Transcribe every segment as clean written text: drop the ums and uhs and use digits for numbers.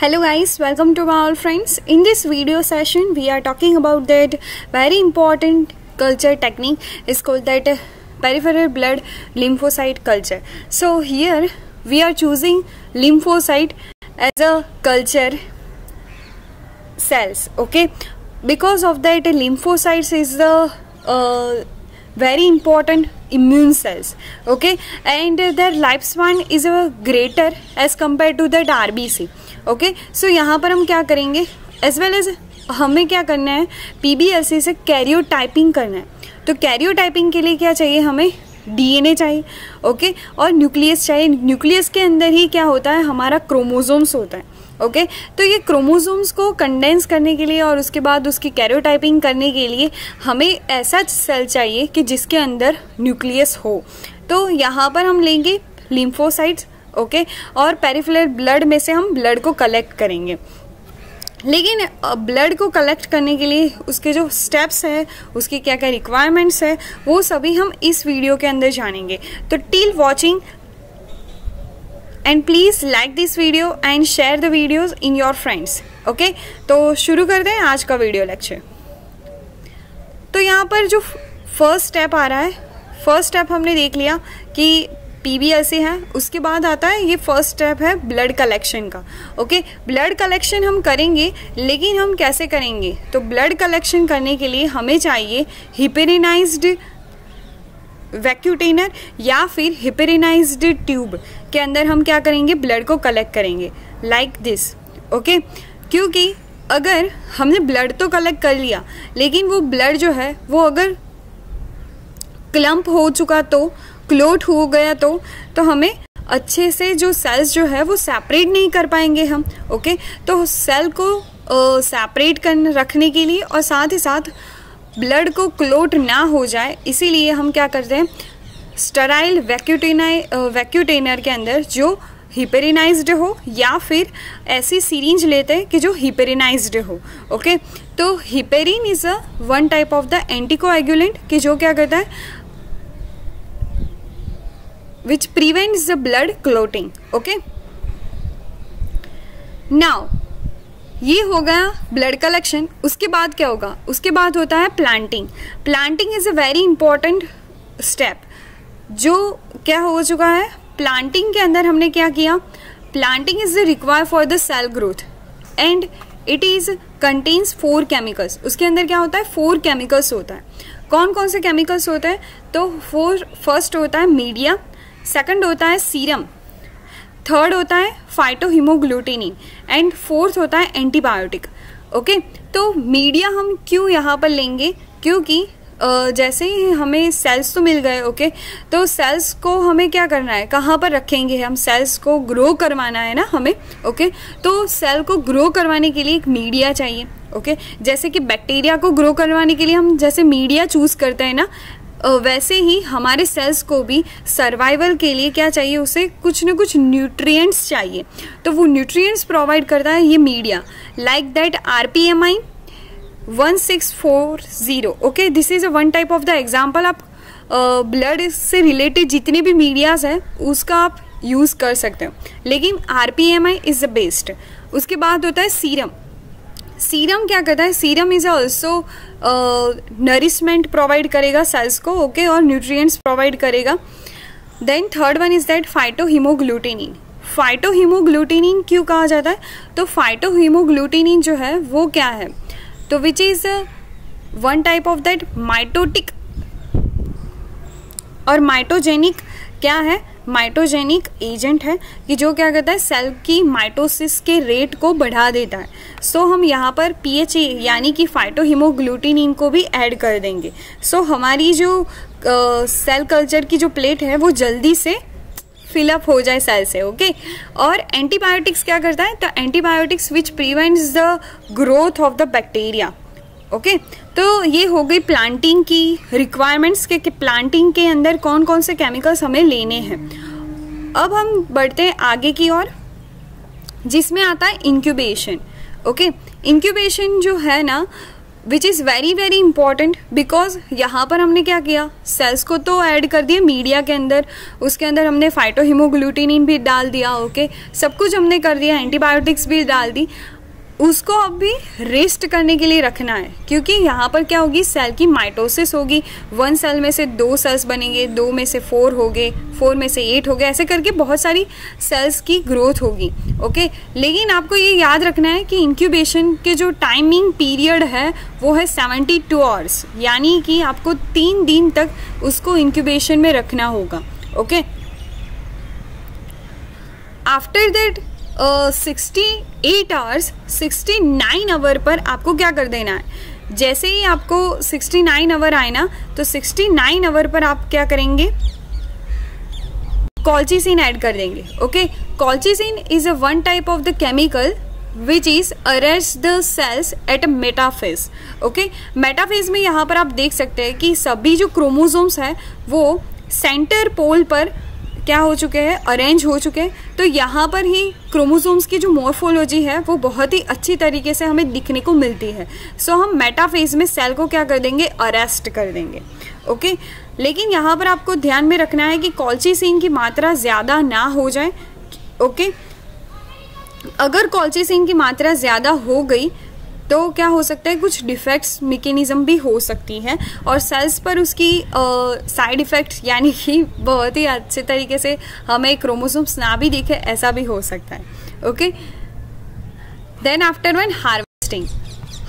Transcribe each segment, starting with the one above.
Hello guys, welcome to my all friends. In this video session we are talking about that very important culture technique is called that peripheral blood lymphocyte culture. So here we are choosing lymphocyte as a culture cells, okay, because of that lymphocytes is the very important immune cells, okay, and their lifespan is greater as compared to that RBC. Okay so यहाँ पर हम क्या करेंगे as well as हमें क्या करना है पीबीएलसी से कैरियोटाइपिंग करना है। तो कैरियोटाइपिंग के लिए क्या चाहिए, हमें डीएनए चाहिए, ओके, और न्यूक्लियस चाहिए। न्यूक्लियस के अंदर ही क्या होता है, हमारा क्रोमोसोम्स होता है, ओके। तो ये क्रोमोसोम्स को कंडेंस करने के लिए और उसके बाद उसकी कैरियोटाइपिंग करने के लिए हमें ऐसा सेल चाहिए कि जिसके अंदर न्यूक्लियस हो। तो यहाँ पर हम लेंगे लिम्फोसाइट्स, ओके, और पेरिफेरल ब्लड में से हम ब्लड को कलेक्ट करेंगे। लेकिन ब्लड को कलेक्ट करने के लिए उसके जो स्टेप्स है, उसकी क्या क्या रिक्वायरमेंट्स है, वो सभी हम इस वीडियो के अंदर जानेंगे। तो till watching and please like this video and share the videos in your friends, okay. तो शुरू करते हैं आज का वीडियो लेक्चर। तो यहाँ पर जो फर्स्ट स्टेप आ रहा है, फर्स्ट स्टेप हमने देख लिया कि पीबीएलसी है, उसके बाद आता है ये फर्स्ट स्टेप है ब्लड कलेक्शन का, ओके। ब्लड कलेक्शन हम करेंगे, लेकिन हम कैसे करेंगे, तो ब्लड कलेक्शन करने के लिए हमें चाहिए हिपेरिनाइज्ड वैक्यूटेनर या फिर हिपेरिनाइज्ड ट्यूब के अंदर हम क्या करेंगे, ब्लड को कलेक्ट करेंगे लाइक दिस, ओके। क्योंकि अगर हमने ब्लड तो कलेक्ट कर लिया, लेकिन वो ब्लड जो है वो अगर क्लम्प हो चुका, तो क्लोट हो गया, तो हमें अच्छे से जो सेल्स जो है वो सेपरेट नहीं कर पाएंगे हम, ओके। तो सेल को सेपरेट कर रखने के लिए और साथ ही साथ ब्लड को क्लोट ना हो जाए, इसीलिए हम क्या करते हैं, स्टेराइल वैक्यूटेनर के अंदर जो हिपेरिनाइज्ड हो या फिर ऐसी सीरिंज लेते हैं कि जो हिपेरिनाइज्ड हो, ओके। तो heparin is a one type of the anticoagulant कि जो क्या करता है, which prevents the blood clotting, okay। now ये हो गया ब्लड कलेक्शन। उसके बाद क्या होगा, उसके बाद होता है planting. Planting is a very important step जो क्या हो चुका है, प्लांटिंग के अंदर हमने क्या किया, planting is require for the cell growth and it is contains 4 chemicals. उसके अंदर क्या होता है, 4 केमिकल्स होता है। कौन कौन से केमिकल्स होते हैं, तो फर्स्ट होता है मीडिया, सेकंड होता है सीरम, थर्ड होता है फाइटोहीमोग्लूटिनिन एंड फोर्थ होता है एंटीबायोटिक, ओके। तो मीडिया हम क्यों यहाँ पर लेंगे, क्योंकि जैसे ही हमें सेल्स तो मिल गए, ओके, तो सेल्स को हमें क्या करना है, कहाँ पर रखेंगे हम, सेल्स को ग्रो करवाना है ना हमें, ओके। तो सेल को ग्रो करवाने के लिए एक मीडिया चाहिए, ओके। जैसे कि बैक्टीरिया को ग्रो करवाने के लिए हम जैसे मीडिया चूज करते हैं ना, वैसे ही हमारे सेल्स को भी सर्वाइवल के लिए क्या चाहिए, उसे कुछ न कुछ न्यूट्रिएंट्स चाहिए। तो वो न्यूट्रिएंट्स प्रोवाइड करता है ये media, like that RPMI 1640, okay. This is a one type of the example. आप ब्लड से रिलेटेड जितने भी मीडियाज है उसका आप यूज़ कर सकते हो, लेकिन RPMI इज द बेस्ट। उसके बाद होता है सीरम। सीरम क्या करता है, serum is also nourishment provide करेगा सेल्स को, ओके, और न्यूट्रिएंट्स प्रोवाइड करेगा। Then third one is that phytohaemagglutinin. Phytohaemagglutinin क्यों कहा जाता है, तो फाइटोहीमोग्लूटिनिन जो है वो क्या है, तो which is one type of that mitotic और माइटोजेनिक क्या है, माइटोजेनिक एजेंट है कि जो क्या करता है, सेल की माइटोसिस के रेट को बढ़ा देता है। सो हम यहाँ पर PHA यानी कि फाइटोहीमोग्लूटिनिन को भी ऐड कर देंगे। सो हमारी जो सेल कल्चर की जो प्लेट है वो जल्दी से फिलअप हो जाए सेल से, ओके। और एंटीबायोटिक्स क्या करता है, तो antibiotics which prevents the growth of the bacteria, okay. तो ये हो गई प्लांटिंग की रिक्वायरमेंट्स के प्लांटिंग के अंदर कौन कौन से केमिकल्स हमें लेने हैं। अब हम बढ़ते हैं आगे की ओर, जिसमें आता है इंक्यूबेशन, ओके। इंक्यूबेशन जो है ना which is very very important, because यहाँ पर हमने क्या किया, सेल्स को तो ऐड कर दिया मीडिया के अंदर, उसके अंदर हमने फाइटोहीमोग्लूटिनिन भी डाल दिया, ओके सब कुछ हमने कर दिया, एंटीबायोटिक्स भी डाल दी, उसको अब भी रेस्ट करने के लिए रखना है, क्योंकि यहाँ पर क्या होगी, सेल की माइटोसिस होगी, 1 सेल में से 2 सेल्स बनेंगे, 2 में से 4 हो गए, 4 में से 8 हो गए, ऐसे करके बहुत सारी सेल्स की ग्रोथ होगी, ओके। लेकिन आपको ये याद रखना है कि इंक्यूबेशन के जो टाइमिंग पीरियड है वो है 72 आवर्स, यानी कि आपको 3 दिन तक उसको इंक्यूबेशन में रखना होगा, okay. After that 68 hours, 69 hour पर आपको क्या कर देना है, जैसे ही आपको 69 आवर आए ना, तो 69 आवर पर आप क्या करेंगे, कॉल्चिसिन ऐड कर देंगे, okay. Colchicine is a one type of the chemical which is arrest the cells at a metaphase, okay. Metaphase में यहाँ पर आप देख सकते हैं कि सभी जो क्रोमोसोम्स है वो सेंटर पोल पर क्या हो चुके हैं, अरेंज हो चुके हैं। तो यहाँ पर ही क्रोमोसोम्स की जो मॉर्फोलॉजी है वो बहुत ही अच्छी तरीके से हमें दिखने को मिलती है। सो हम मेटाफेज में सेल को क्या कर देंगे, अरेस्ट कर देंगे, ओके। लेकिन यहाँ पर आपको ध्यान में रखना है कि कॉल्चिसिन की मात्रा ज़्यादा ना हो जाए, ओके। अगर कॉल्चिसिन की मात्रा ज़्यादा हो गई तो क्या हो सकता है, कुछ डिफेक्ट्स मैकेनिज्म भी हो सकती है और सेल्स पर उसकी साइड इफ़ेक्ट्स, यानी कि बहुत ही अच्छे तरीके से हमें क्रोमोसोम्स ना भी दिखे, ऐसा भी हो सकता है, okay. Then after one harvesting,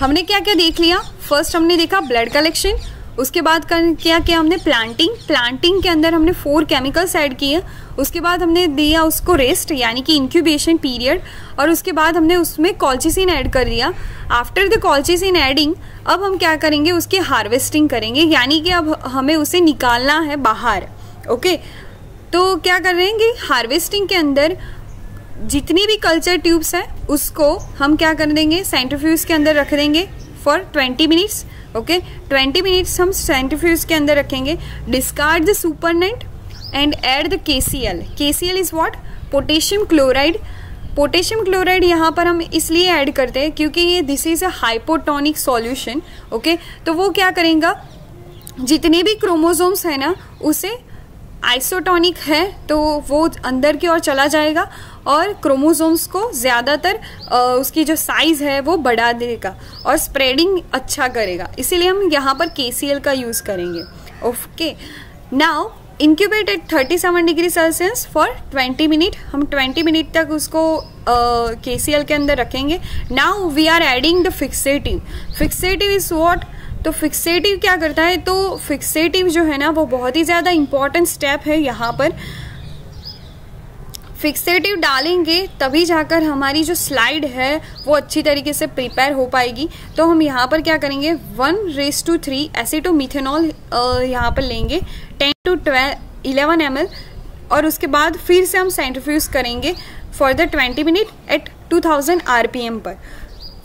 हमने क्या क्या देख लिया, फर्स्ट हमने देखा ब्लड कलेक्शन, उसके बाद क्या किया हमने, प्लांटिंग के अंदर हमने 4 केमिकल्स ऐड किए, उसके बाद हमने दिया उसको रेस्ट यानी कि इंक्यूबेशन पीरियड, और उसके बाद हमने उसमें कॉल्चिसिन ऐड कर दिया। आफ्टर द कॉल्चिसिन एडिंग अब हम क्या करेंगे, उसकी हार्वेस्टिंग करेंगे, यानी कि अब हमें उसे निकालना है बाहर, ओके। तो क्या करेंगे, हार्वेस्टिंग के अंदर जितनी भी कल्चर ट्यूब्स हैं उसको हम क्या कर देंगे, सेंट्रीफ्यूज के अंदर रख देंगे फॉर 20 मिनट्स, ओके। 20 मिनट्स हम सेंट्रीफ्यूज के अंदर रखेंगे। Discard the supernet and add the KCl। KCl is what, potassium chloride. Potassium chloride यहाँ पर हम इसलिए ऐड करते हैं क्योंकि ये this is a hypotonic solution, okay. तो वो क्या करेगा, जितने भी क्रोमोसोम्स है ना उसे आइसोटोनिक है तो वो अंदर की ओर चला जाएगा और क्रोमोसोम्स को ज़्यादातर उसकी जो साइज़ है वो बढ़ा देगा और स्प्रेडिंग अच्छा करेगा, इसीलिए हम यहाँ पर KCl का यूज़ करेंगे, okay. Now incubate at 37 degree celsius for 20 minute, हम 20 मिनट तक उसको KCl के अंदर रखेंगे। Now we are adding the fixative. Fixative is what, तो फिक्सेटिव क्या करता है, तो फिक्सेटिव जो है ना वो बहुत ही ज़्यादा इंपॉर्टेंट स्टेप है। यहाँ पर फिक्सेटिव डालेंगे तभी जाकर हमारी जो स्लाइड है वो अच्छी तरीके से प्रिपेयर हो पाएगी। तो हम यहाँ पर क्या करेंगे, 1:3 एसीटोमिथेनॉल यहाँ पर लेंगे 10 to 11 ml और उसके बाद फिर से हम सेंट्रीफ्यूज करेंगे for the 20 minute at 2000 RPM पर।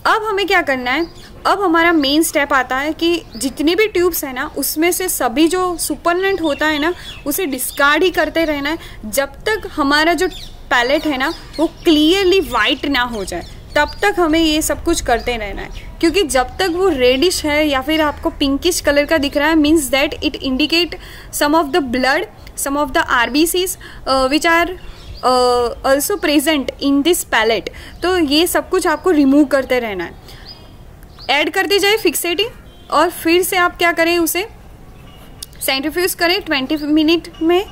अब हमें क्या करना है, अब हमारा मेन स्टेप आता है कि जितनी भी ट्यूब्स है ना उसमें से सभी जो सुपरनेट होता है ना उसे डिस्कार्ड ही करते रहना है जब तक हमारा जो पैलेट है ना वो क्लियरली वाइट ना हो जाए, तब तक हमें ये सब कुछ करते रहना है। क्योंकि जब तक वो रेडिश है या फिर आपको पिंकिश कलर का दिख रहा है, means that it indicate some of the blood, some of the RBCs which are also present in this pellet. तो ये सब कुछ आपको रिमूव करते रहना है। ऐड करते जाए फिक्सेटिव और फिर से आप क्या करें, उसे सेंट्रीफ्यूज करें 20 मिनट में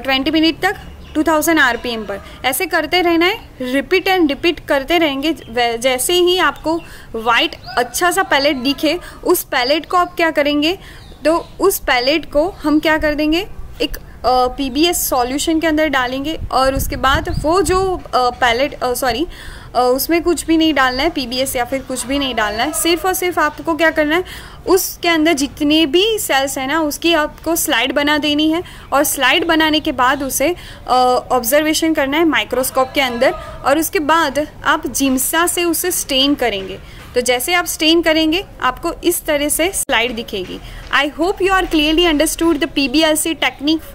20 मिनट तक 2000 RPM पर। ऐसे करते रहना है, रिपीट एंड रिपीट करते रहेंगे। जैसे ही आपको वाइट अच्छा सा पैलेट दिखे उस पैलेट को आप क्या करेंगे, तो उस पैलेट को हम क्या कर देंगे, एक PBS सॉल्यूशन के अंदर डालेंगे और उसके बाद वो जो पैलेट उसमें कुछ भी नहीं डालना है, PBS या फिर कुछ भी नहीं डालना है। सिर्फ और सिर्फ आपको क्या करना है, उसके अंदर जितने भी सेल्स हैं ना उसकी आपको स्लाइड बना देनी है और स्लाइड बनाने के बाद उसे ऑब्जर्वेशन करना है माइक्रोस्कोप के अंदर और उसके बाद आप जिम्सा से उसे स्टेन करेंगे। तो जैसे आप स्टेन करेंगे आपको इस तरह से स्लाइड दिखेगी। I hope you are clearly understood the PBLC technique.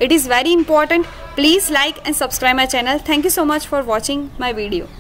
It is very important. Please like and subscribe my channel. Thank you so much for watching my video.